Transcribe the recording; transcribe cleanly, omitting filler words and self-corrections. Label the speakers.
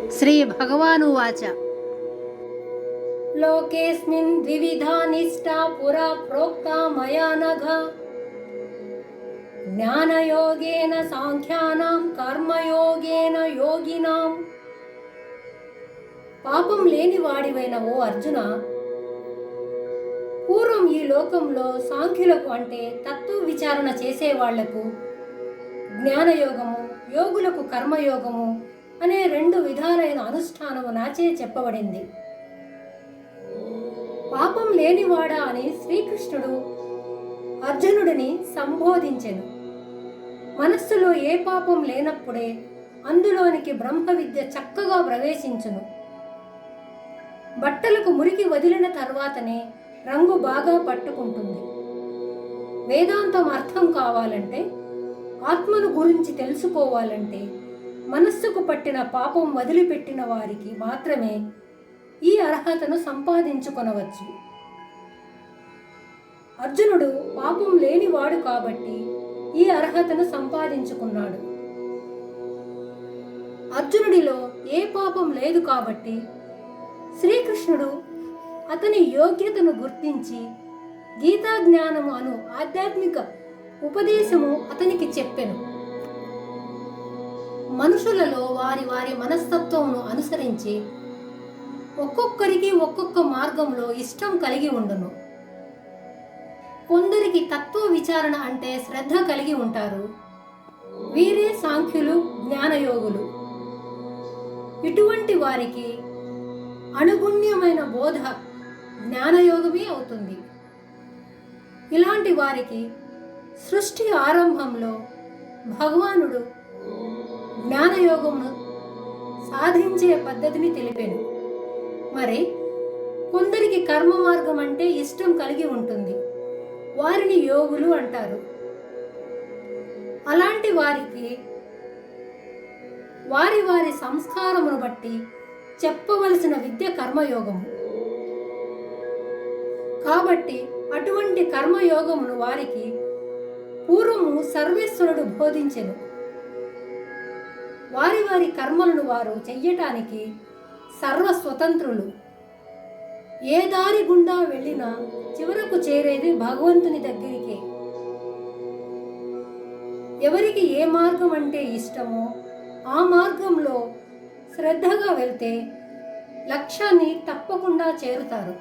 Speaker 1: श्रीभगवानुवाच
Speaker 2: लोकेऽस्मिन् द्विविधा निष्ठा पुरा प्रोक्ता मया नघ ज्ञानयोगेन साङ्ख्यानां कर्मयोगेन योगिनां। పాపం లేని వాడివైన ఓ అర్జున, పూర్వం ఈ లోకంలో సాంఖ్యులకు అంటే తత్వ విచారణ చేసేవాళ్లకు జ్ఞానయోగము, యోగులకు కర్మయోగము అనే 2 విధాలైన అనుష్ఠానము నాచే చెప్పబడింది. పాపం లేనివాడా అని శ్రీకృష్ణుడు అర్జునుడిని సంబోధించెను. మనస్సులో ఏ పాపం లేనప్పుడే అందులోనికి బ్రహ్మ విద్య చక్కగా ప్రవేశించును. బట్టలకు మురికి వదిలిన తర్వాతనే రంగు బాగా పట్టుకుంటుంది. వేదాంతం అర్థం కావాలంటే, ఆత్మను గురించి తెలుసుకోవాలంటే మనస్సుకు పట్టిన పాపం వదిలిపెట్టిన వారికి మాత్రమే ఈ అర్హతను సంపాదించుకొనవచ్చు. అర్జునుడు పాపం లేనివాడు కాబట్టి ఈ అర్హతను సంపాదించుకున్నాడు. అర్జునుడిలో ఏ పాపం లేదు కాబట్టి శ్రీకృష్ణుడు అతని యోగ్యతను గుర్తించి గీతా జ్ఞానము అను ఆధ్యాత్మిక ఉపదేశము అతనికి చెప్పెను. మనుషులలో వారి వారి మనస్తత్వమును అనుసరించి ఒక్కొక్కరికి ఒక్కొక్క మార్గంలో ఇష్టం కలిగి ఉండును. కొందరికి తత్వ విచారణ అంటే శ్రద్ధ కలిగి ఉంటారు. వీరే సాంఖ్యులు, జ్ఞానయోగులు. ఇటువంటి వారికి అనుగుణ్యమైన బోధ జ్ఞానయోగమే అవుతుంది. ఇలాంటి వారికి సృష్టి ఆరంభంలో భగవానుడు జ్ఞానయోగమును సాధించే పద్ధతిని తెలిపాను. మరి కొందరికి కర్మ మార్గం అంటే ఇష్టం కలిగి ఉంటుంది. వారిని యోగులు అంటారు. అలాంటి వారికి వారి వారి సంస్కారమును బట్టి చెప్పవలసిన విద్య కర్మయోగము. కాబట్టి అటువంటి కర్మయోగమును వారికి పూర్వము సర్వేశ్వరుడు బోధించెను. వారి వారి కర్మలను వారు చెయ్యటానికి సర్వస్వతంత్రులు. ఏ దారి గుండా వెళ్ళినా చివరకు చేరేది భగవంతుని దగ్గరికే. ఎవరికి ఏ మార్గం అంటే ఇష్టమో ఆ మార్గంలో శ్రద్ధగా వెళ్తే లక్ష్యాన్ని తప్పకుండా చేరుతారు.